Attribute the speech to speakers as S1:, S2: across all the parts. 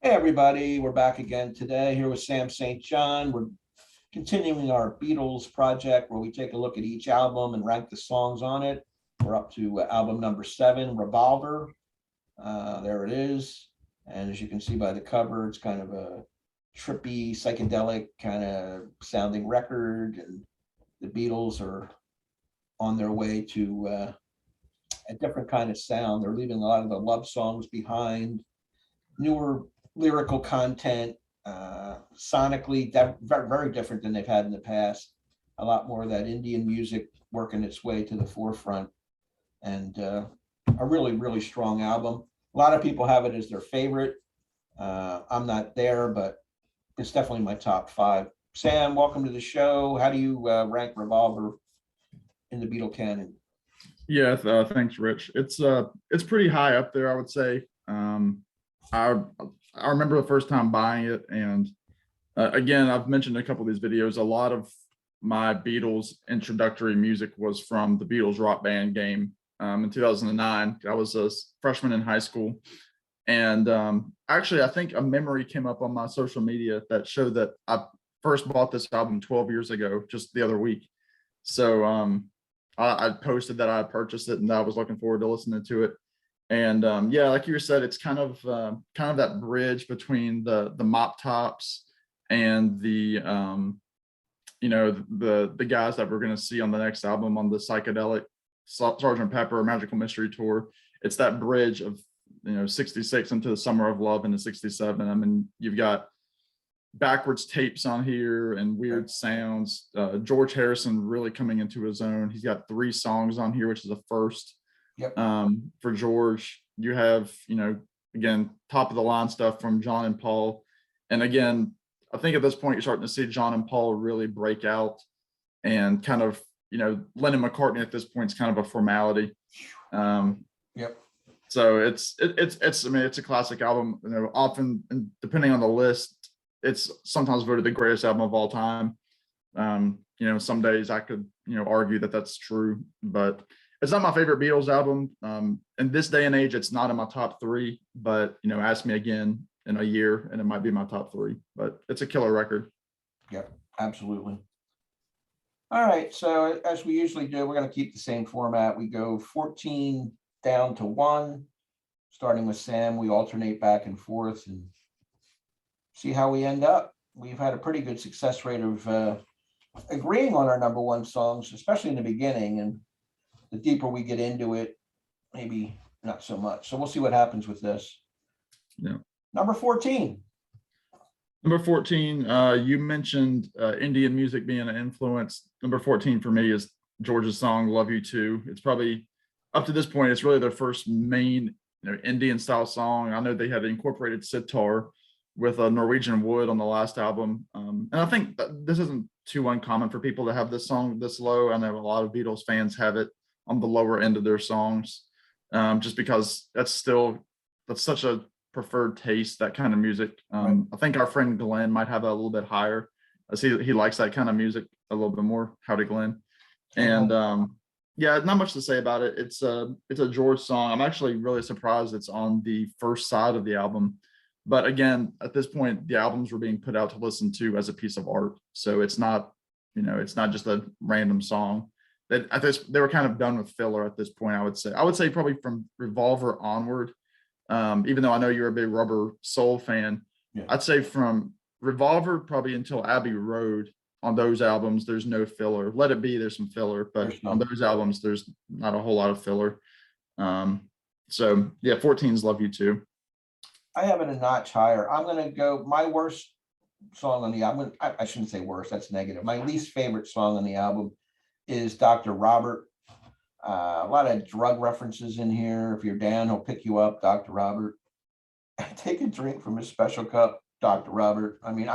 S1: Hey everybody, we're back again today here with Sam St. John. We're continuing our Beatles project where we take a look at each album and rank the songs on it. We're up to album number 7, Revolver. There it is. And as you can see by the cover, it's kind of a trippy, psychedelic kind of sounding record. And the Beatles are on their way to a different kind of sound. They're leaving a lot of the love songs behind, newer lyrical content, sonically very, very different than they've had in the past. A lot more of that Indian music working its way to the forefront, and a really, really strong album. A lot of people have it as their favorite. I'm not there, but it's definitely my top 5. Sam, welcome to the show. How do you rank Revolver in the Beatle canon?
S2: Yeah, thanks, Rich. It's pretty high up there, I would say. I remember the first time buying it, and again, I've mentioned in a couple of these videos, a lot of my Beatles introductory music was from the Beatles rock band game in 2009. I was a freshman in high school, and actually, I think a memory came up on my social media that showed that I first bought this album 12 years ago, just the other week. So I posted that I had purchased it and I was looking forward to listening to it. And yeah, like you said, it's kind of that bridge between the mop tops and the the guys that we're going to see on the next album on the psychedelic Sgt. Pepper Magical Mystery Tour. It's that bridge of 66 into the Summer of Love into 67. I mean, you've got backwards tapes on here and weird sounds. George Harrison really coming into his own. He's got 3 songs on here, which is a first.
S1: Yep.
S2: For George. You have, again, top of the line stuff from John and Paul. And again, I think at this point, you're starting to see John and Paul really break out, and kind of, Lennon McCartney at this point is kind of a formality.
S1: Yep.
S2: So it's I mean, it's a classic album. Often, and depending on the list, it's sometimes voted the greatest album of all time. Some days I could, argue that that's true, but it's not my favorite Beatles album. In this day and age, it's not in my top 3, but, ask me again in a year and it might be my top 3, but it's a killer record.
S1: Yep, absolutely. All right, so as we usually do, we're going to keep the same format. We go 14 down to 1, starting with Sam. We alternate back and forth and see how we end up. We've had a pretty good success rate of agreeing on our number 1 songs, especially in the beginning, and the deeper we get into it, maybe not so much. So we'll see what happens with this.
S2: Yeah.
S1: Number 14.
S2: Number 14, you mentioned Indian music being an influence. Number 14 for me is George's song "Love You Too." It's probably, up to this point, it's really their first main Indian style song. I know they had incorporated sitar with a Norwegian wood on the last album, and I think this isn't too uncommon for people to have this song this low. I know a lot of Beatles fans have it on the lower end of their songs, just because that's such a preferred taste, that kind of music.
S1: Right.
S2: I think our friend Glenn might have it a little bit higher, as he likes that kind of music a little bit more. Howdy, Glenn. And yeah, not much to say about it. It's a George song. I'm actually really surprised it's on the first side of the album, but again, at this point, the albums were being put out to listen to as a piece of art, so it's not just a random song. That they were kind of done with filler at this point. I would say probably from Revolver onward. Even though I know you're a big Rubber Soul fan,
S1: yeah.
S2: I'd say from Revolver probably until Abbey Road, on those albums, there's no filler. Let It Be, there's some filler, but on those albums, there's not a whole lot of filler. So yeah, 14's "Love You Too."
S1: I have it a notch higher. I'm going to go my worst song on the album. I shouldn't say worst, that's negative. My least favorite song on the album is Dr. Robert. A lot of drug references in here. If you're down, he'll pick you up, Dr. Robert. Take a drink from his special cup, Dr. Robert. I mean,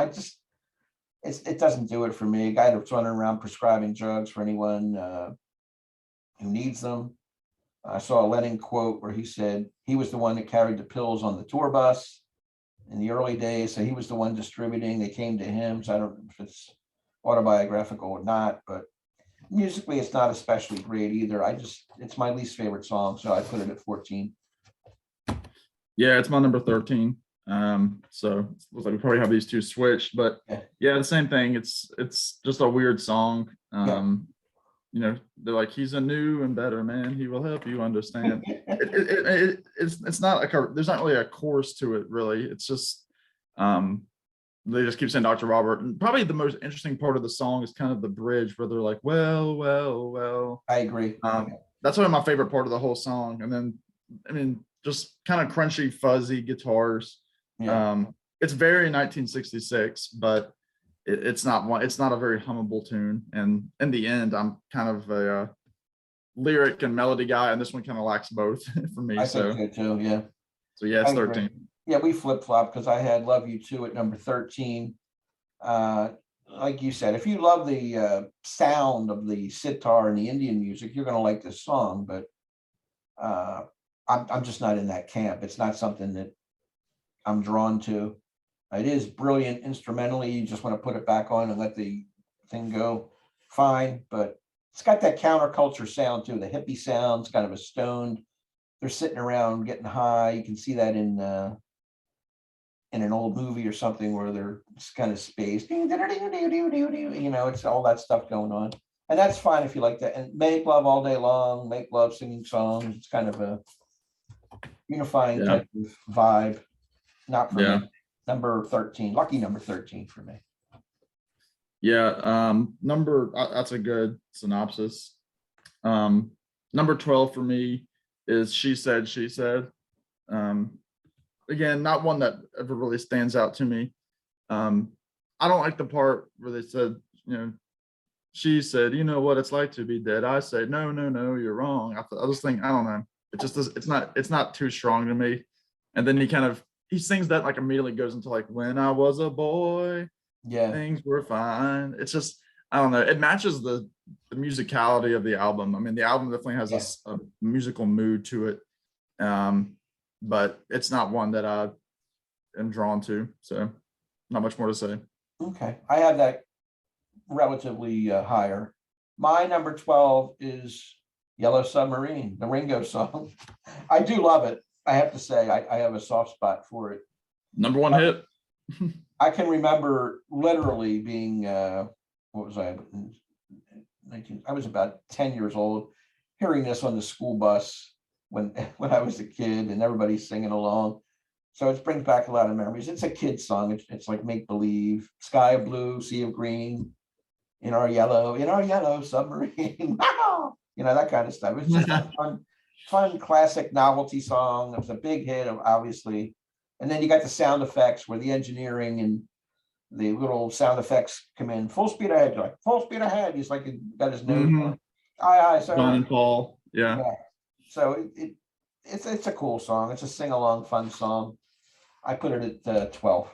S1: it doesn't do it for me. A guy that's running around prescribing drugs for anyone who needs them. I saw a Lennon quote where he said he was the one that carried the pills on the tour bus in the early days. So he was the one distributing. They came to him. So I don't know if it's autobiographical or not, but musically, it's not especially great either. It's my least favorite song, so I put it at 14.
S2: Yeah, it's my number 13. So it looks like we probably have these two switched, but
S1: Yeah.
S2: yeah, the same thing. It's just a weird song.
S1: Yeah.
S2: They're like, he's a new and better man. He will help you understand. It's not like there's not really a chorus to it, really. It's just they just keep saying Dr. Robert. And probably the most interesting part of the song is kind of the bridge where they're like, well, well, well.
S1: I agree.
S2: That's one of my favorite part of the whole song. And then, I mean, just kind of crunchy, fuzzy guitars.
S1: Yeah.
S2: It's very 1966, but it's not a very hummable tune. And in the end, I'm kind of a lyric and melody guy, and this one kind of lacks both for me.
S1: I think so too. Yeah.
S2: So yeah, it's
S1: I agree.
S2: 13.
S1: Yeah, we flip-flop because I had Love You Too at number 13. Like you said, if you love the sound of the sitar and the Indian music, you're going to like this song. But I'm just not in that camp. It's not something that I'm drawn to. It is brilliant instrumentally. You just want to put it back on and let the thing go, fine. But it's got that counterculture sound too. The hippie sounds, kind of a stoned. They're sitting around getting high. You can see that in an old movie or something where they're kind of spaced. It's all that stuff going on. And that's fine if you like that. And make love all day long, make love singing songs. It's kind of a unifying type of vibe. Not for me. Number 13, lucky number 13 for me.
S2: Yeah, that's a good synopsis. Number 12 for me is She Said, She Said. Again, not one that ever really stands out to me. I don't like the part where they said, she said, you know what it's like to be dead. I say, no, no, no, you're wrong. I just think, I don't know. It just does, it's not too strong to me. And then he sings that like immediately goes into like, when I was a boy, things were fine. It's just, I don't know. It matches the musicality of the album. I mean, the album definitely has a musical mood to it. But it's not one that I am drawn to. So not much more to say.
S1: Okay. I have that relatively higher. My number 12 is Yellow Submarine, the Ringo song. I do love it. I have to say, I have a soft spot for it.
S2: Number one hit.
S1: I can remember literally being, what was I? 19, I was about 10 years old, hearing this on the school bus when I was a kid, and everybody's singing along. So it brings back a lot of memories. It's a kid's song. It's like make believe, sky of blue, sea of green, in our yellow submarine. That kind of stuff. It's just a fun classic novelty song. It was a big hit, obviously. And then you got the sound effects where the engineering and the little sound effects come in. Full speed ahead, like full speed ahead. He's like got his nose on. Aye, sir.
S2: John and Paul. Yeah.
S1: So it's a cool song. It's a sing-along fun song. I put it at 12.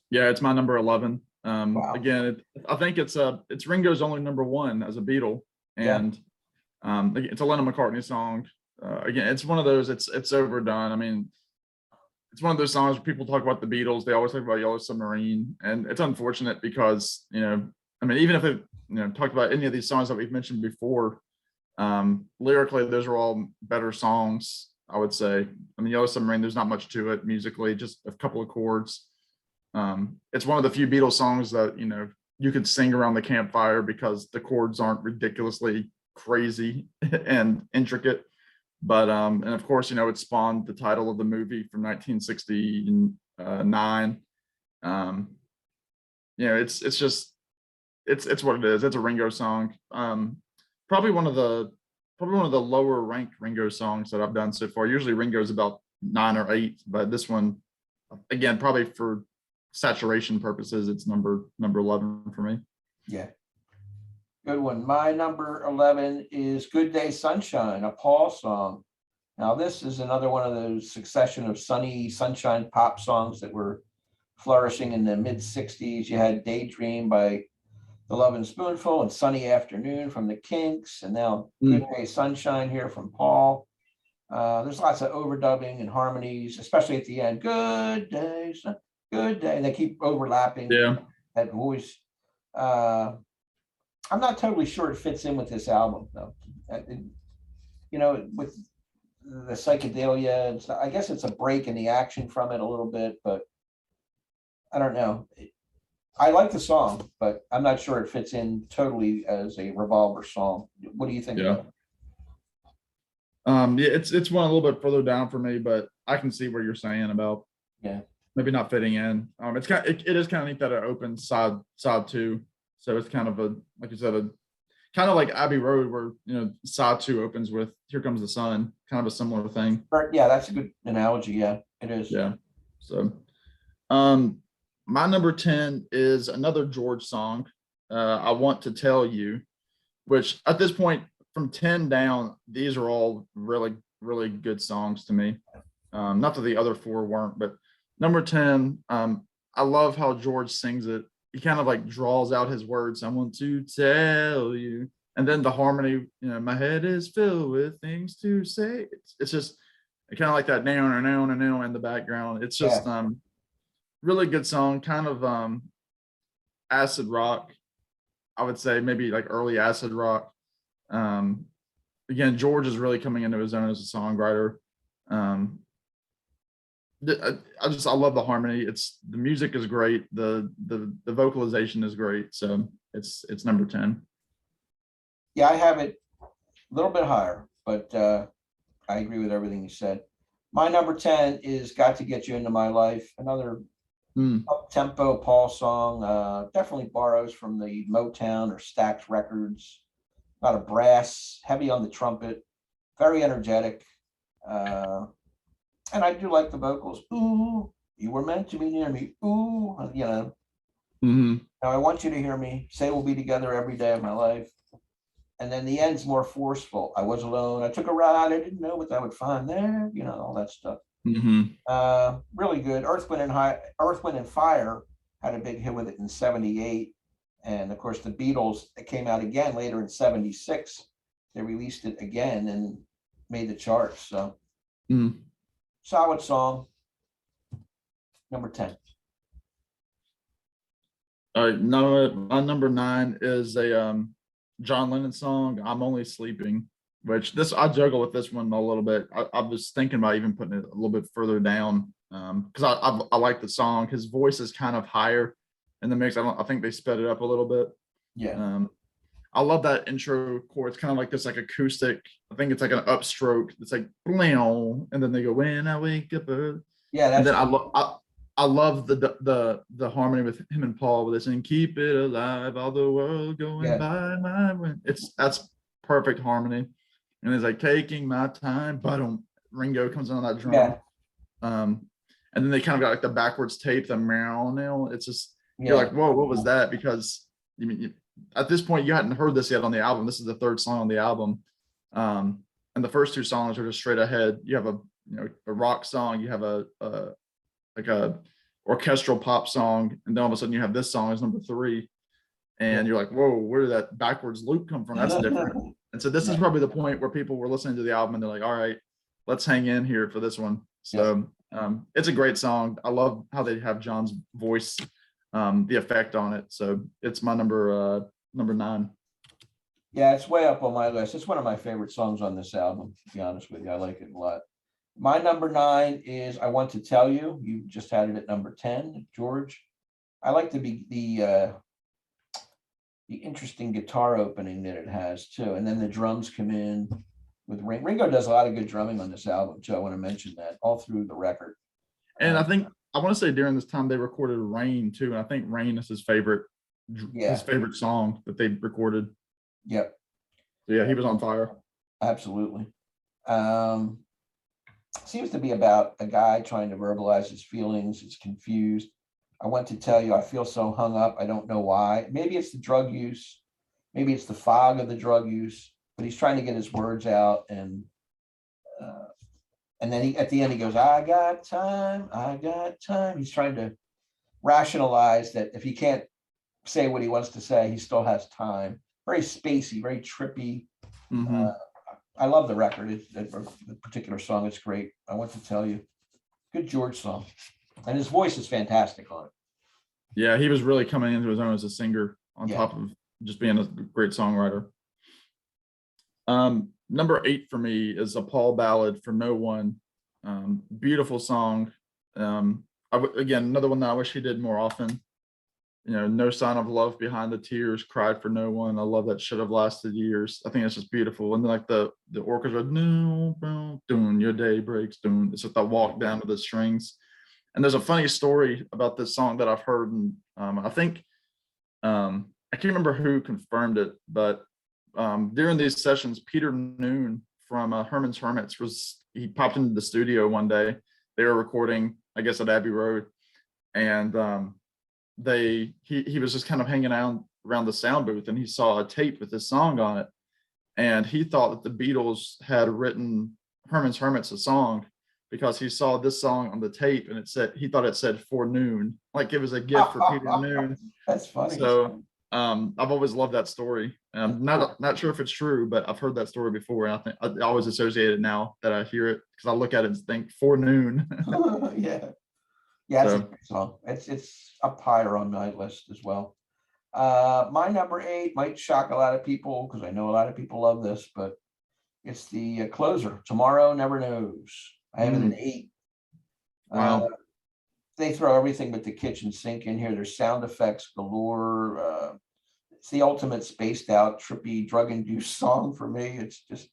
S2: Yeah, it's my number 11.
S1: Wow.
S2: Again, I think it's Ringo's only number 1 as a Beatle, and it's a Lennon McCartney song. Again, it's one of those. It's overdone. I mean, it's one of those songs where people talk about the Beatles. They always talk about Yellow Submarine, and it's unfortunate because I mean, even if they talked about any of these songs that we've mentioned before, lyrically, those are all better songs, I would say. I mean, Yellow Submarine, there's not much to it musically, just a couple of chords. It's one of the few Beatles songs that you could sing around the campfire because the chords aren't ridiculously crazy and intricate. But and of course, it spawned the title of the movie from 1969. It's what it is. It's a Ringo song. Probably one of the lower ranked Ringo songs that I've done so far. Usually Ringo's about 9 or 8, but this one, again, probably for saturation purposes, it's number 11 for me.
S1: Yeah. Good one. My number 11 is Good Day Sunshine, a Paul song. Now, this is another one of those succession of sunny sunshine pop songs that were flourishing in the mid 60s. You had Daydream by The Lovin' Spoonful and Sunny Afternoon from the Kinks, and now Good Day Sunshine here from Paul. There's lots of overdubbing and harmonies, especially at the end. Good day, good day. And they keep overlapping that voice. I'm not totally sure it fits in with this album, though. With the psychedelia and stuff. I guess it's a break in the action from it a little bit, but I don't know. I like the song, but I'm not sure it fits in totally as a Revolver song. What do you think
S2: Yeah.
S1: about it?
S2: Yeah, it's one a little bit further down for me, but I can see what you're saying about
S1: Yeah.
S2: maybe not fitting in. It's it is kind of neat that it opens side two. So it's kind of a, like you said, a kind of like Abbey Road, where side two opens with "Here Comes the Sun," kind of a similar thing.
S1: Yeah, that's a good analogy. Yeah, it is.
S2: Yeah. So, um, my number 10 is another George song. "I Want to Tell You," which at this point, from 10 down, these are all really, really good songs to me. Not that the other four weren't, but number 10, I love how George sings it. He kind of like draws out his words. "I want to tell you." And then the harmony, "My head is filled with things to say." It's just kind of like that now and now and now in the background. It's
S1: Yeah.
S2: just really good song, kind of acid rock. I would say maybe like early acid rock. Um, Again, George is really coming into his own as a songwriter. Um, I love the harmony. It's the music is great. The vocalization is great. So it's number 10.
S1: Yeah, I have it a little bit higher, but I agree with everything you said. My number 10 is "Got to Get You Into My Life," another
S2: Mm,
S1: up-tempo Paul song. Definitely borrows from the Motown or Stax records. A lot of brass, heavy on the trumpet, very energetic. Uh, and I do like the vocals. "Ooh, you were meant to be near me. Ooh,"
S2: hmm
S1: now I want you to hear me. Say we'll be together every day of my life. And then the end's more forceful. "I was alone. I took a ride. I didn't know what I would find there." All that stuff.
S2: hmm
S1: Really good. Earth, Wind and Fire had a big hit with it in '78. And of course, the Beatles, it came out again later in '76. They released it again and made the charts. So
S2: mm.
S1: solid song, number 10.
S2: All right, no, my number 9 is a John Lennon song, "I'm Only Sleeping," which this I juggle with this one a little bit. I was thinking about even putting it a little bit further down, because I like the song. His voice is kind of higher in the mix. I think they sped it up a little bit.
S1: Yeah.
S2: Um, I love that intro chord. It's kind of like this like acoustic. I think it's like an upstroke. It's like "Bleow," and then they go "When I Wake Up,"
S1: Yeah,
S2: and
S1: that's
S2: then I love the harmony with him and Paul with this and "Keep it alive, all the world going
S1: yeah,
S2: by my way." That's perfect harmony. And it's like "Taking my time," but Ringo comes on that
S1: yeah,
S2: drum. Um, and then they kind of got like the backwards tape, the meow now. It's just you're
S1: yeah,
S2: like, whoa, what was that? Because at this point you hadn't heard this yet on the album. This is the third song on the album. And the first two songs are just straight ahead. You have a rock song, you have a like a orchestral pop song, and then all of a sudden you have this song as number 3,
S1: yeah.
S2: and you're like, whoa, where did that backwards loop come from? That's different. And so this is
S1: Yeah,
S2: probably the point where people were listening to the album and they're like, all right, let's hang in here for this one.
S1: yeah.
S2: So it's a great song. I love how they have John's voice, the effect on it. So it's my number 9.
S1: Yeah, it's way up on my list. It's one of my favorite songs on this album, to be honest with you. I like it a lot. My number 9 is "I Want to Tell You." You just had it at number 10, George. I like the interesting guitar opening that it has too. And then the drums come in with Ringo does a lot of good drumming on this album too. I want to mention that all through the record.
S2: And I want to say during this time they recorded "Rain" too, and I think "Rain" is
S1: Yeah,
S2: his favorite song that they recorded.
S1: yep,
S2: So yeah, he was on fire.
S1: absolutely. Um, Seems to be about a guy trying to verbalize his feelings. He's confused. "I want to tell you, I feel so hung up. I don't know why." Maybe it's the drug use. Maybe it's the fog of the drug use, but he's trying to get his words out. Uh, and then at the end, he goes, "I got time. I got time." He's trying to rationalize that if he can't say what he wants to say, he still has time. Very spacey, very trippy. Uh,
S2: hmm
S1: I love the record. The particular song is great. "I Want to Tell You." Good George song. And his voice is fantastic on it.
S2: Yeah, he was really coming into his own as a singer on
S1: Yeah.
S2: top of just being a great songwriter. Number 8 for me is a Paul ballad, For No One. Beautiful song. Again, another one that I wish he did more often. No sign of love behind the tears, cried for no one. I love that, should have lasted years. I think it's just beautiful. And then like the orchestra, doon, your day breaks, doon. It's like the walk down to the strings. And there's a funny story about this song that I've heard, and I think I can't remember who confirmed it, but during these sessions, Peter Noon from Herman's Hermits he popped into the studio one day. They were recording, I guess, at Abbey Road, and he was just kind of hanging out around the sound booth, and he saw a tape with this song on it, and he thought that the Beatles had written Herman's Hermits a song because he saw this song on the tape, and he thought it said For Noon, like it was a gift for Peter Noon.
S1: That's funny.
S2: So I've always loved that story. Not sure if it's true, but I've heard that story before, and I think I always associate it now that I hear it, because I look at it and think For Noon.
S1: Yeah. Yeah, it's
S2: So,
S1: a great song. It's up higher on my list as well. My number 8 might shock a lot of people because I know a lot of people love this, but it's the closer, Tomorrow Never Knows. I have it an 8.
S2: wow.
S1: They throw everything but the kitchen sink in here. There's sound effects galore. It's the ultimate spaced out, trippy, drug-induced song for me. It's just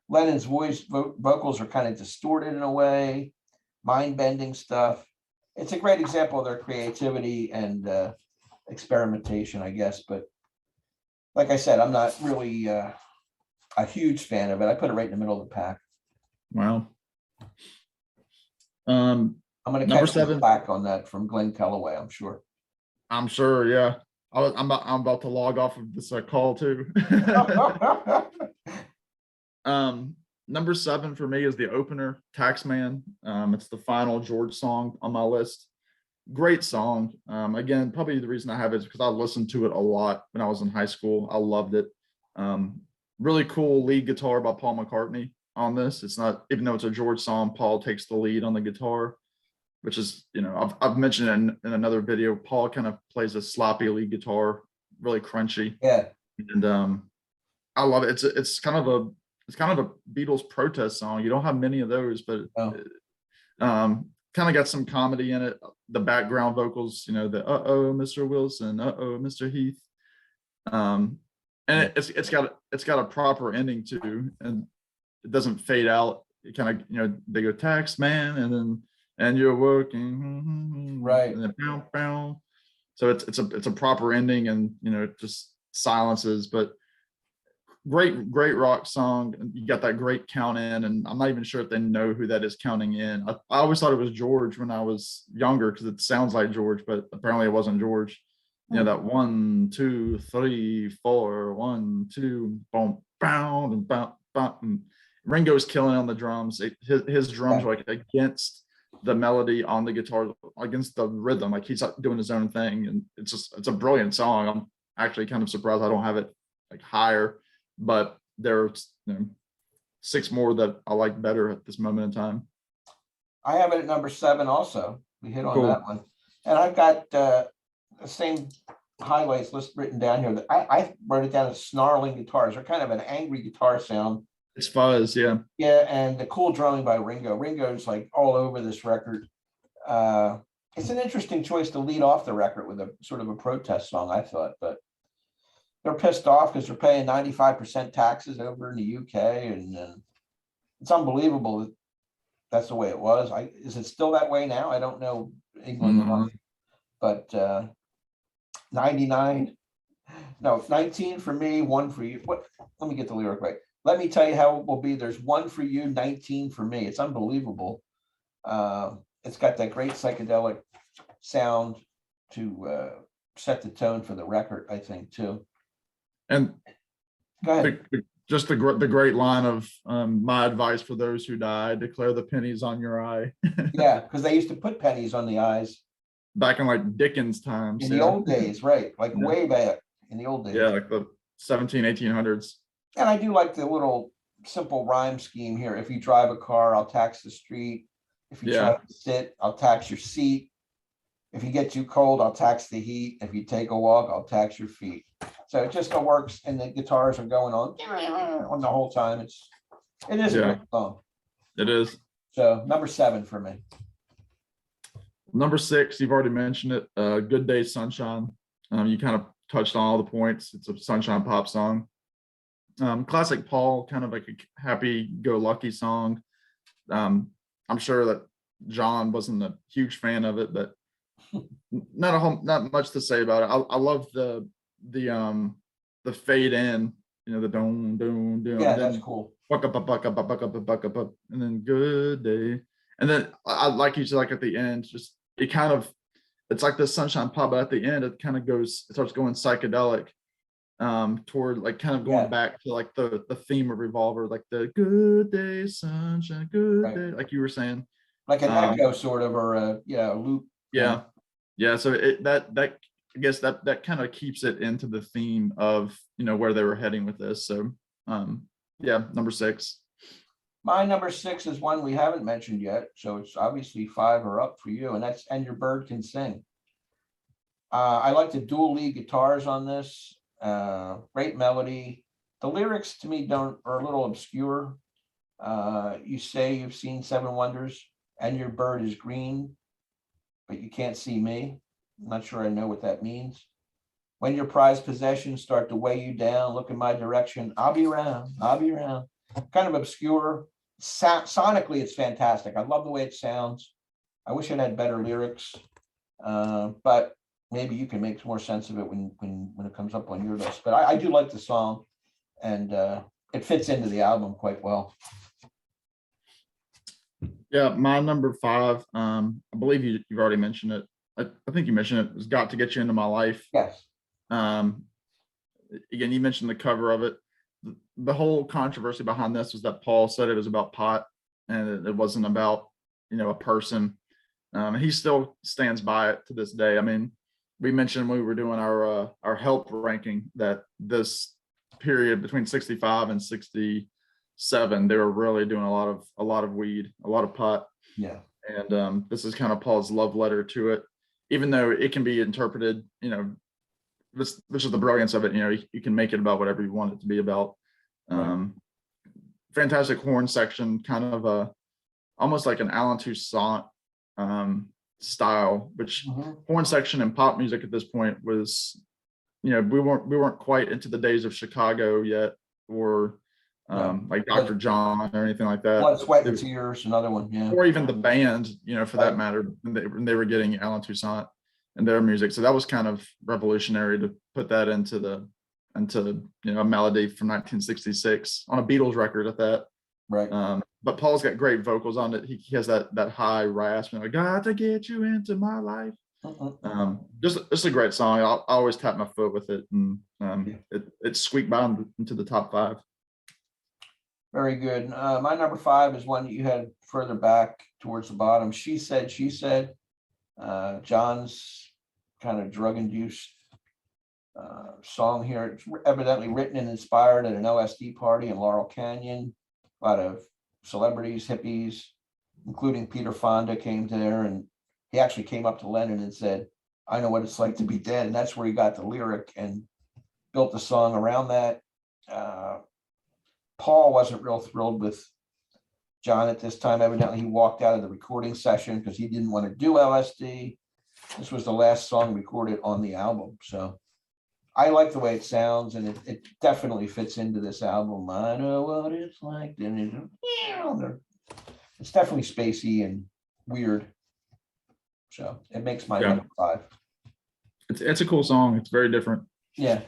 S1: Lennon's voice, vocals are kind of distorted in a way, mind-bending stuff. It's a great example of their creativity and experimentation, I guess. But like I said, I'm not really a huge fan of it. I put it right in the middle of the pack.
S2: Wow.
S1: I'm going to
S2: Number
S1: catch some
S2: 7.
S1: flack on that from Glenn Kellaway, I'm sure.
S2: I'm sure, yeah. I'm about to log off of this call too. Number 7 for me is the opener, Taxman. It's the final George song on my list. Great song. Again, probably the reason I have it is because I listened to it a lot when I was in high school. I loved it. Really cool lead guitar by Paul McCartney on this. It's not, even though it's a George song, Paul takes the lead on the guitar, which is, I've mentioned in another video, Paul kind of plays a sloppy lead guitar, really crunchy.
S1: Yeah.
S2: And I love it. It's kind of a Beatles protest song. You don't have many of those, but kind of got some comedy in it. The background vocals, the uh-oh, Mr. Wilson, uh-oh, Mr. Heath. And it's got a proper ending too, and it doesn't fade out. It kind of, they go Taxman, and you're working,
S1: right,
S2: and then bow, bow. So it's a proper ending, and just silences, but great rock song. You got that great count in, and I'm not even sure if they know who that is counting in. I always thought it was George when I was younger because it sounds like George, but apparently it wasn't George. That 1, 2, 3, 4, 1, 2, boom, boom, and boom, boom. Ringo's killing on the drums. His drums are like against the melody on the guitar, against the rhythm, like he's doing his own thing, and it's a brilliant song. I'm actually kind of surprised I don't have it like higher, but there's 6 more that I like better at this moment in time.
S1: I have it at number 7 also. We hit on
S2: Cool.
S1: that one. And I've got the same highlights list written down here. That I wrote it down as snarling guitars. They're kind of an angry guitar sound.
S2: It's fuzz, yeah.
S1: Yeah, and the cool drumming by Ringo. Ringo's like all over this record. It's an interesting choice to lead off the record with a sort of a protest song, I thought, but they're pissed off because they're paying 95% taxes over in the UK, and it's unbelievable that that's the way it was. Is it still that way now? I don't know England enough, but 99, no, 19 for me, 1 for you. What? Let me get the lyric right. Let me tell you how it will be. There's 1 for you, 19 for me. It's unbelievable. It's got that great psychedelic sound to set the tone for the record, I think, too.
S2: And
S1: go ahead.
S2: Just the great line of my advice for those who die: declare the pennies on your eye.
S1: Yeah, because they used to put pennies on the eyes
S2: back in like Dickens times.
S1: In the old days, right? Like way back in the old days.
S2: Yeah, like the 1800s.
S1: And I do like the little simple rhyme scheme here. If you drive a car, I'll tax the street. If you try to sit, I'll tax your seat. If you get too cold, I'll tax the heat. If you take a walk, I'll tax your feet. So it just works, and the guitars are going on the whole time. It's It is a
S2: Yeah.
S1: great song.
S2: It is.
S1: So number 7 for me.
S2: Number 6, you've already mentioned it. Good Day Sunshine. You kind of touched on all the points. It's a sunshine pop song. Classic Paul, kind of like a happy-go-lucky song. I'm sure that John wasn't a huge fan of it, but not much to say about it. I love the fade in, the don,
S1: Yeah, that's cool.
S2: buck up, buck up, buck up, buck up, and then good day. And then I like you said, like at the end, just it's like the sunshine pop, but at the end it starts going psychedelic, toward like kind of going back to like the theme of Revolver, like the good day, sunshine, good day, like you were saying.
S1: Like an echo sort of, or a loop.
S2: Yeah. So I guess that kind of keeps it into the theme of where they were heading with this. So number 6.
S1: My number 6 is one we haven't mentioned yet, so it's obviously 5 or up for you, and that's "And Your Bird Can Sing." I like the dual lead guitars on this. Great melody. The lyrics to me are a little obscure. You say you've seen 7 wonders, and your bird is green, but you can't see me. I'm not sure I know what that means. When your prized possessions start to weigh you down, look in my direction. I'll be around. I'll be around. Kind of obscure. Sonically, it's fantastic. I love the way it sounds. I wish it had better lyrics, but maybe you can make more sense of it when it comes up on your list. But I do like the song, and it fits into the album quite well.
S2: Yeah, my number 5. I believe you've already mentioned it. I think you mentioned it. Was "Got to Get You Into My Life."
S1: Yes.
S2: Again, you mentioned the cover of it. The whole controversy behind this was that Paul said it was about pot, and it wasn't about a person. He still stands by it to this day. I mean, we mentioned when we were doing our help ranking that this period between 65 and 67, they were really doing a lot of weed, a lot of pot.
S1: Yeah.
S2: And this is kind of Paul's love letter to it, even though it can be interpreted, this is the brilliance of it. You can make it about whatever you want it to be about.
S1: Right.
S2: Fantastic horn section, kind of almost like an Alan Toussaint style, which horn section in pop music at this point was, we weren't quite into the days of Chicago yet, or like Dr. John or anything like that.
S1: Blood, Sweat, and Tears, another one, yeah.
S2: Or even the band, for that matter, when they were getting Alan Toussaint and their music. So that was kind of revolutionary to put that into a melody from 1966 on a Beatles record at that.
S1: Right.
S2: But Paul's got great vocals on it. He has that high rasp, "I got to get you into my life." Just a great song. I always tap my foot with it, and it squeaked by into the top 5.
S1: Very good. My number 5 is one that you had further back towards the bottom. She Said, She Said. John's kind of drug-induced song here. It's evidently written and inspired at an LSD party in Laurel Canyon. A lot of celebrities, hippies, including Peter Fonda, came there, and he actually came up to Lennon and said, "I know what it's like to be dead." And that's where he got the lyric and built the song around that. Paul wasn't real thrilled with John at this time. Evidently, he walked out of the recording session because he didn't want to do LSD. This was the last song recorded on the album. So I like the way it sounds, and it definitely fits into this album. I know what it's like. It's definitely spacey and weird. So it makes my number 5.
S2: It's a cool song. It's very different.
S1: Yeah.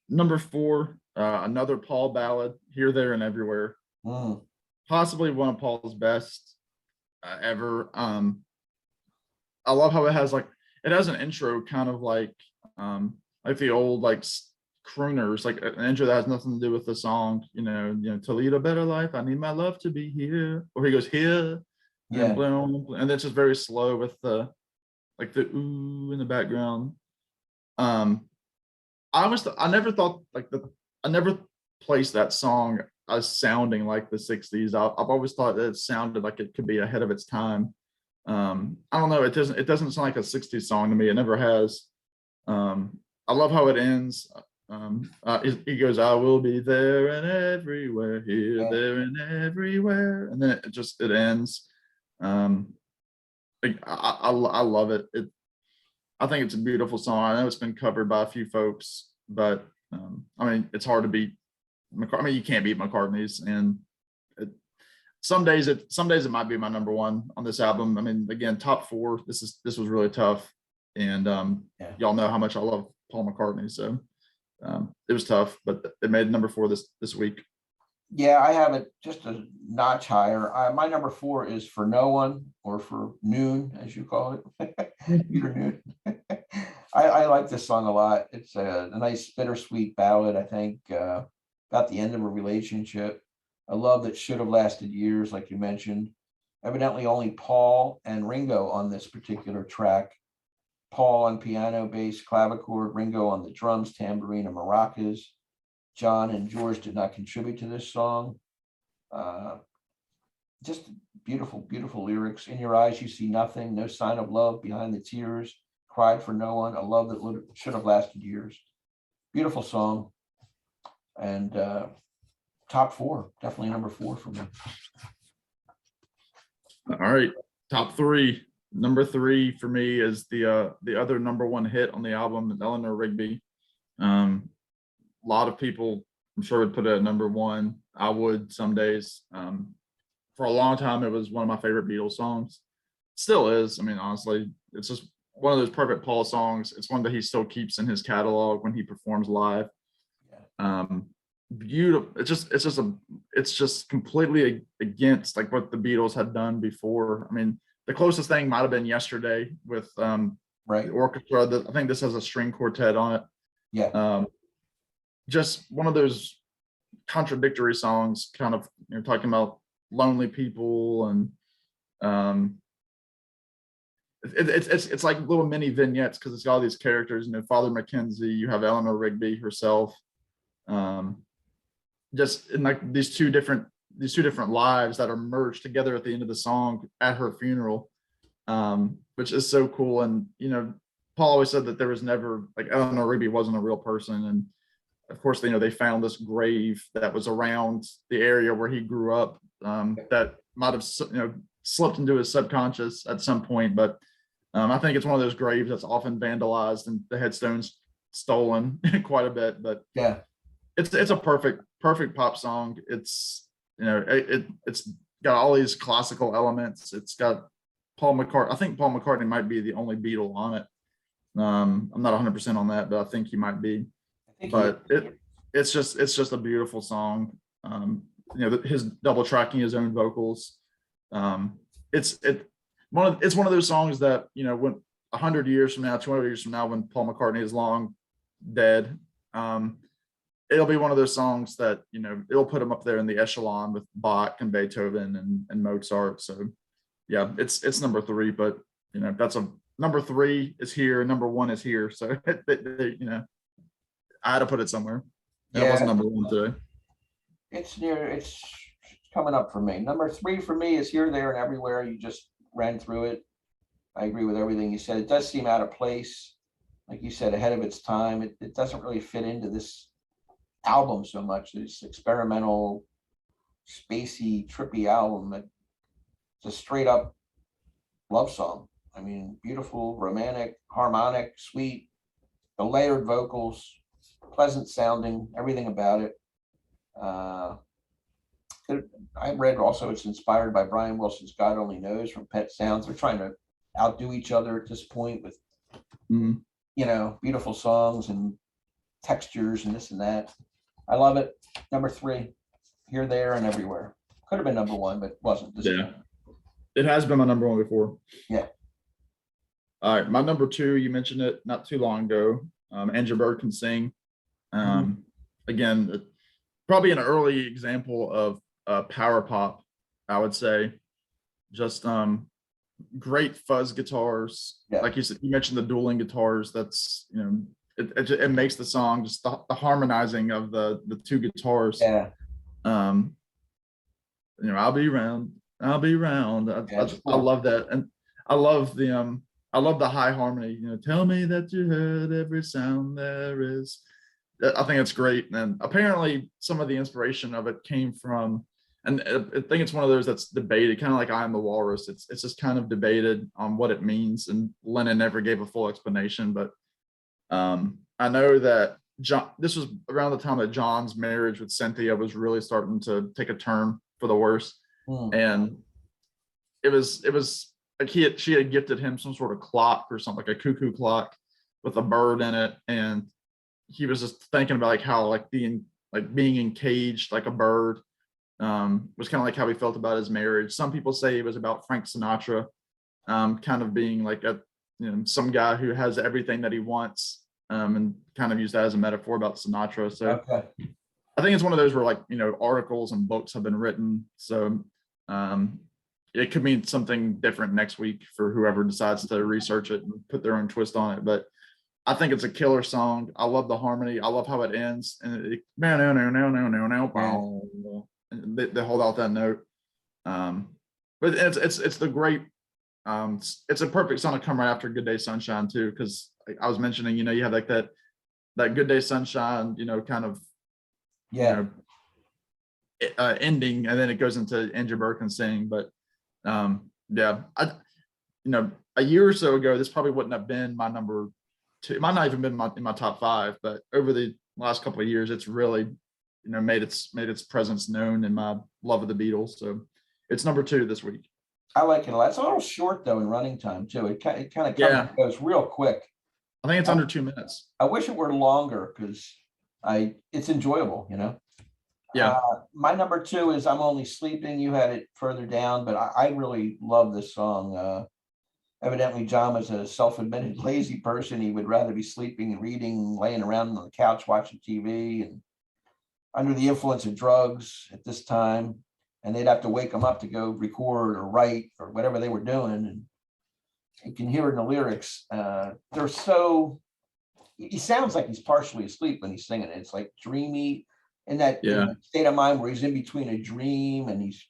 S2: Number 4, another Paul ballad, "Here, There, and Everywhere." Possibly one of Paul's best ever. I love how it has an intro kind of like the old crooners, like an intro that has nothing to do with the song. To lead a better life, I need my love to be here. Or he goes here, and boom, and it's just very slow with the ooh in the background. I never placed that song as sounding like the 60s. I've always thought that it sounded like it could be ahead of its time. I don't know. It doesn't sound like a 60s song to me. It never has. I love how it ends. He goes, I will be there and everywhere, here,
S1: Yeah.
S2: there, and everywhere. And then it ends. I love it. I think it's a beautiful song. I know it's been covered by a few folks, but I mean, it's hard to beat. I mean, you can't beat McCartney's, and some days it might be my number one on this album. I mean, again, top four. This was really tough, and y'all know how much I love Paul McCartney, so it was tough, but it made number four this week.
S1: Yeah, I have it just a notch higher. My number four is For No One, or For Noon, as you call it. Peter Noon. I like this song a lot. It's a nice bittersweet ballad, I think, about the end of a relationship. A love that should have lasted years, like you mentioned. Evidently only Paul and Ringo on this particular track. Paul on piano, bass, clavichord, Ringo on the drums, tambourine, and maracas. John and George did not contribute to this song. Just beautiful, beautiful lyrics. In your eyes, you see nothing, no sign of love behind the tears. Cried for no one, a love that should have lasted years. Beautiful song. And top four, definitely number four for me.
S2: All right, top three. Number three for me is the other number one hit on the album, Eleanor Rigby. A lot of people, I'm sure, would put it at number one. I would some days. For a long time, it was one of my favorite Beatles songs. Still is. I mean, honestly, it's just one of those perfect Paul songs. It's one that he still keeps in his catalog when he performs live. Beautiful. It's just completely against like what the Beatles had done before. I mean, the closest thing might have been Yesterday with the orchestra. I think this has a string quartet on it.
S1: Yeah.
S2: Just one of those contradictory songs, kind of, talking about lonely people, and it's like little mini vignettes because it's got all these characters. Father Mackenzie, you have Eleanor Rigby herself, just in like these two different lives that are merged together at the end of the song at her funeral, which is so cool. And Paul always said that there was never, like, Eleanor Rigby wasn't a real person, and of course they found this grave that was around the area where he grew up, that might have slipped into his subconscious at some point, but I think it's one of those graves that's often vandalized and the headstones stolen quite a bit. But
S1: yeah,
S2: it's a perfect pop song. It's it's got all these classical elements. It's got Paul McCartney. I think Paul McCartney might be the only Beatle on it. I'm not 100% on that, but I think he might be. But it's just a beautiful song. His double tracking his own vocals. It's one of those songs that when 100 years from now, 200 years from now, when Paul McCartney is long dead, it'll be one of those songs that it'll put him up there in the echelon with Bach and Beethoven and Mozart. So yeah, it's number three, but that's a number three is here, number one is here. So I had to put it somewhere. It wasn't number one today.
S1: It's coming up for me. Number three for me is Here, There, and Everywhere. You just ran through it. I agree with everything you said. It does seem out of place, like you said, ahead of its time. It doesn't really fit into this album so much. This experimental, spacey, trippy album. It's a straight up love song. I mean, beautiful, romantic, harmonic, sweet, the layered vocals, pleasant sounding, everything about it. I read also it's inspired by Brian Wilson's God Only Knows from Pet Sounds. They're trying to outdo each other at this point with beautiful songs and textures and this and that. I love it. Number three, Here, There, and Everywhere. Could have been number one, but wasn't this time.
S2: It has been my number one before.
S1: Yeah. All
S2: right, my number two, you mentioned it not too long ago. Andrew Bird Can Sing. Again, probably an early example of power pop, I would say. Just great fuzz guitars. Like you said, you mentioned the dueling guitars. That's it makes the song just the harmonizing of the two guitars. I'll be round. I love that, and I love the high harmony. Tell me that you heard every sound there is. I think it's great. And apparently some of the inspiration of it came from, and I think it's one of those that's debated, kind of like I Am the Walrus. It's just kind of debated on what it means. And Lennon never gave a full explanation, but I know that this was around the time that John's marriage with Cynthia was really starting to take a turn for the worse. And it was like she had gifted him some sort of clock or something, like a cuckoo clock with a bird in it. And he was just thinking about like how like being encaged like a bird was kind of like how he felt about his marriage. Some people say it was about Frank Sinatra, kind of being like some guy who has everything that he wants, and kind of use that as a metaphor about Sinatra. So
S1: Okay.
S2: I think it's one of those where like, articles and books have been written. So it could mean something different next week for whoever decides to research it and put their own twist on it. But I think it's a killer song. I love the harmony. I love how it ends. And they hold out that note. But it's the great, it's a perfect song to come right after Good Day Sunshine too, because I was mentioning, you have like that Good Day Sunshine, kind of, ending, and then it goes into Andrew Birkin sing. But a year or so ago, this probably wouldn't have been my number two. It might not even been in my top five, but over the last couple of years, it's really, made its presence known in my love of the Beatles. So it's number two this week.
S1: I like it a lot. It's a little short though in running time too. It kind of comes and goes real quick.
S2: I think it's under 2 minutes.
S1: I wish it were longer because it's enjoyable,
S2: Yeah.
S1: My number two is I'm Only Sleeping. You had it further down, but I really love this song. Evidently, John was a self-admitted lazy person. He would rather be sleeping and reading, laying around on the couch watching TV, and under the influence of drugs at this time. And they'd have to wake him up to go record or write or whatever they were doing. And you can hear in the lyrics, they're so, he sounds like he's partially asleep when he's singing it. It's like dreamy in that state of mind where he's in between a dream and he's,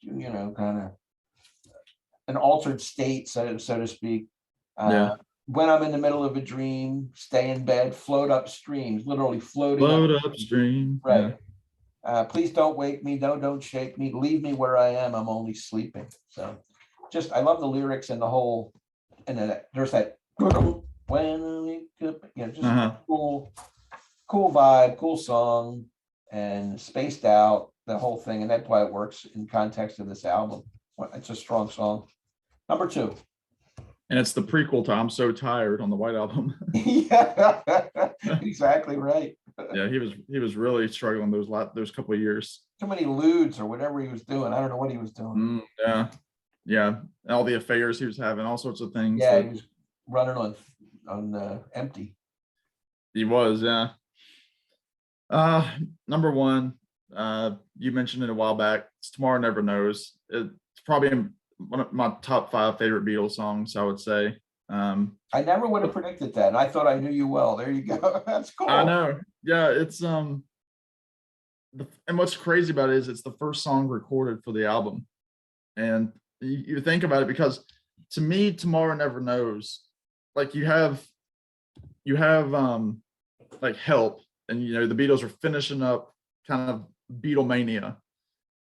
S1: kind of an altered state, so to speak. When I'm in the middle of a dream, stay in bed, float upstream, literally floating
S2: upstream.
S1: Right. Please don't wake me, don't shake me, leave me where I am, I'm only sleeping. So I love the lyrics and the whole, and then there's that when we just cool vibe, cool song, and spaced out, the whole thing, and that's why it works in context of this album. It's a strong song. Number two.
S2: And it's the prequel to I'm So Tired on the White Album.
S1: Yeah, exactly right.
S2: Yeah, he was really struggling those couple of years.
S1: Too many lewds or whatever he was doing. I don't know what he was doing.
S2: Yeah. All the affairs he was having, all sorts of things.
S1: Yeah, he was running on empty.
S2: He was, yeah. Number one, you mentioned it a while back. It's Tomorrow Never Knows. It's probably one of my top 5 favorite Beatles songs, I would say.
S1: I never would have predicted that, and I thought I knew you well. There you go. That's cool.
S2: I know. Yeah, it's and what's crazy about it is it's the first song recorded for the album, and you think about it, because to me, Tomorrow Never Knows, like you have like Help, and the Beatles are finishing up kind of Beatlemania,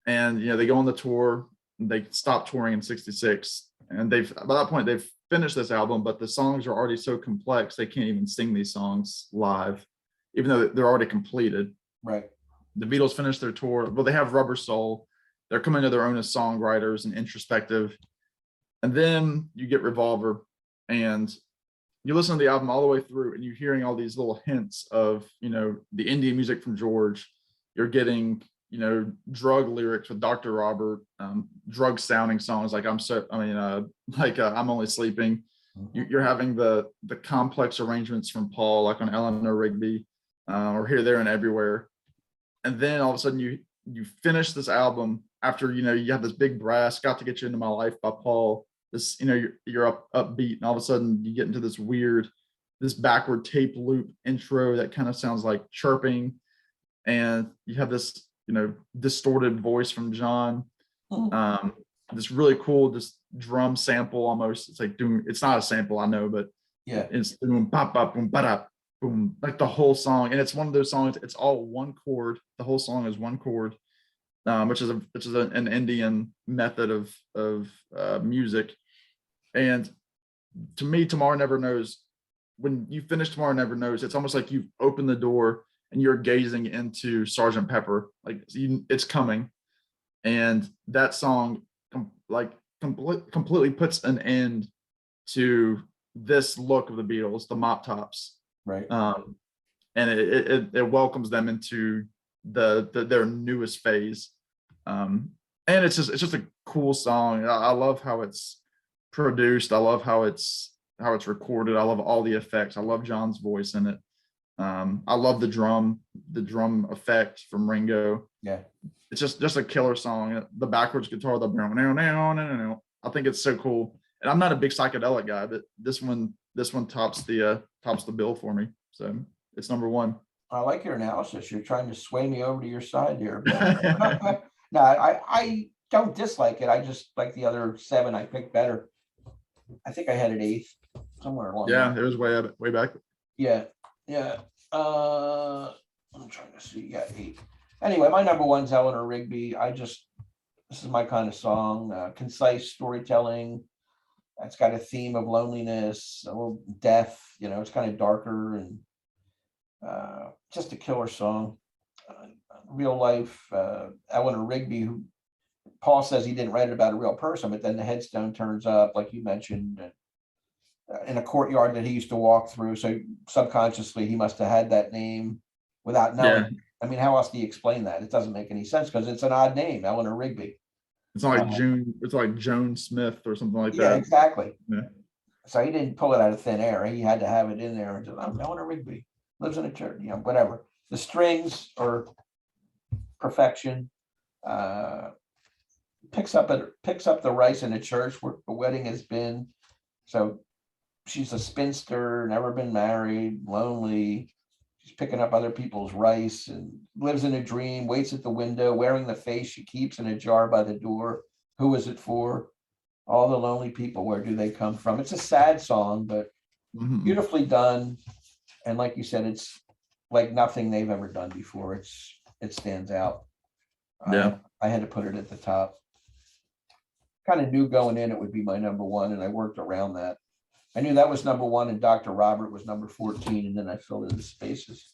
S2: and they go on the tour. They stopped touring in '66, and by that point they've finished this album, but the songs are already so complex they can't even sing these songs live, even though they're already completed.
S1: Right.
S2: The Beatles finished their tour. Well, they have Rubber Soul. They're coming to their own as songwriters and introspective. And then you get Revolver, and you listen to the album all the way through, and you're hearing all these little hints of, the Indian music from George. You're getting, drug lyrics with Dr. Robert, drug sounding songs like I'm Only Sleeping. You're having the complex arrangements from Paul, like on Eleanor Rigby, or Here, There, and Everywhere. And then all of a sudden you finish this album after, you have this big brass, Got to Get You Into My Life by Paul. This, you're upbeat, and all of a sudden you get into this backward tape loop intro that kind of sounds like chirping. And you have this, distorted voice from John. This really cool, this drum sample almost. It's like it's not a sample, I know, but
S1: yeah,
S2: it's doing pop up and ba boom, like the whole song. And it's one of those songs, it's all one chord. The whole song is one chord, which is an Indian method of music. And to me, Tomorrow Never Knows, when you finish Tomorrow Never Knows, it's almost like you've opened the door and you're gazing into Sergeant Pepper, like it's coming. And that song completely puts an end to this look of the Beatles, the mop tops.
S1: Right.
S2: And it welcomes them into their newest phase. And it's just a cool song. I love how it's produced. I love how it's recorded. I love all the effects. I love John's voice in it. I love the drum effect from Ringo.
S1: Yeah.
S2: It's just a killer song. The backwards guitar, the now. I think it's so cool. And I'm not a big psychedelic guy, but this one tops the bill for me. So it's number one.
S1: I like your analysis. You're trying to sway me over to your side here. But no, I don't dislike it. I just like the other 7 I picked better. I think I had it 8th somewhere along.
S2: Yeah, it was way back.
S1: Yeah. I'm trying to see. Yeah, 8. Anyway, my number 1's Eleanor Rigby. This is my kind of song. Concise storytelling. It's got a theme of loneliness, a little death. It's kind of darker and just a killer song. Real life, Eleanor Rigby, who Paul says he didn't write it about a real person, but then the headstone turns up, like you mentioned, in a courtyard that he used to walk through. So subconsciously, he must have had that name without knowing.
S2: Yeah.
S1: I mean, how else do you explain that? It doesn't make any sense because it's an odd name, Eleanor Rigby.
S2: It's not like June. It's like Joan Smith or something like that.
S1: Yeah, exactly.
S2: Yeah.
S1: So he didn't pull it out of thin air. He had to have it in there. And just, Eleanor Rigby lives in a church, whatever. The strings are perfection. Picks up the rice in a church where the wedding has been. So she's a spinster, never been married, lonely. She's picking up other people's rice and lives in a dream, waits at the window, wearing the face she keeps in a jar by the door. Who is it for? All the lonely people, where do they come from? It's a sad song, but beautifully done. And like you said, it's like nothing they've ever done before. It stands out.
S2: Yeah.
S1: I had to put it at the top. Kind of knew going in it would be my number 1, and I worked around that. I knew that was number 1 and Dr. Robert was number 14, and then I filled in the spaces.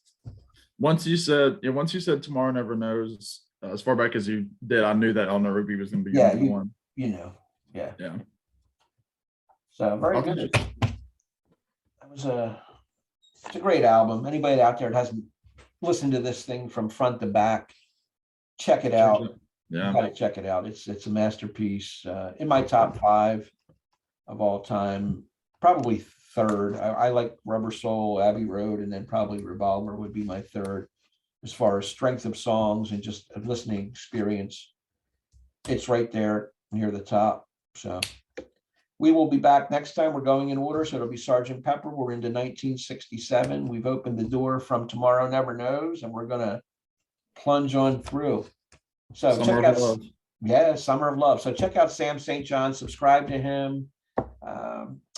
S2: Once you said Tomorrow Never Knows, as far back as you did, I knew that Eleanor Rigby was going to be number 1.
S1: Yeah.
S2: Yeah.
S1: So very good. It's a great album. Anybody out there that hasn't listened to this thing from front to back, check it out.
S2: Yeah.
S1: You gotta check it out. It's a masterpiece. In my top 5 of all time, probably 3rd. I like Rubber Soul, Abbey Road, and then probably Revolver would be my 3rd as far as strength of songs and just a listening experience. It's right there near the top. So we will be back next time. We're going in order, so it'll be Sergeant Pepper. We're into 1967. We've opened the door from Tomorrow Never Knows, and we're gonna plunge on through. So
S2: Summer
S1: check
S2: of
S1: out,
S2: Love.
S1: Summer of Love. So check out Sam St. John, subscribe to him,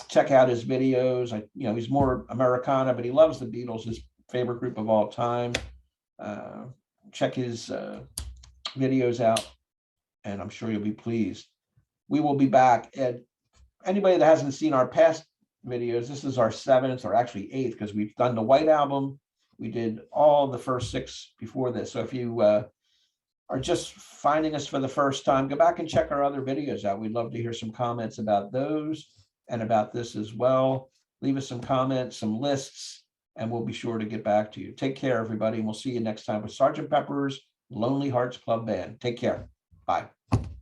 S1: check out his videos. He's more Americana, but he loves the Beatles, his favorite group of all time. Check his videos out, and I'm sure you'll be pleased. We will be back. And anybody that hasn't seen our past videos, this is our 7th, or actually 8th, because we've done the White Album. We did all the first 6 before this. So if you are just finding us for the first time, go back and check our other videos out. We'd love to hear some comments about those and about this as well. Leave us some comments, some lists, and we'll be sure to get back to you. Take care, everybody, and we'll see you next time with Sergeant Pepper's Lonely Hearts Club Band. Take care. Bye.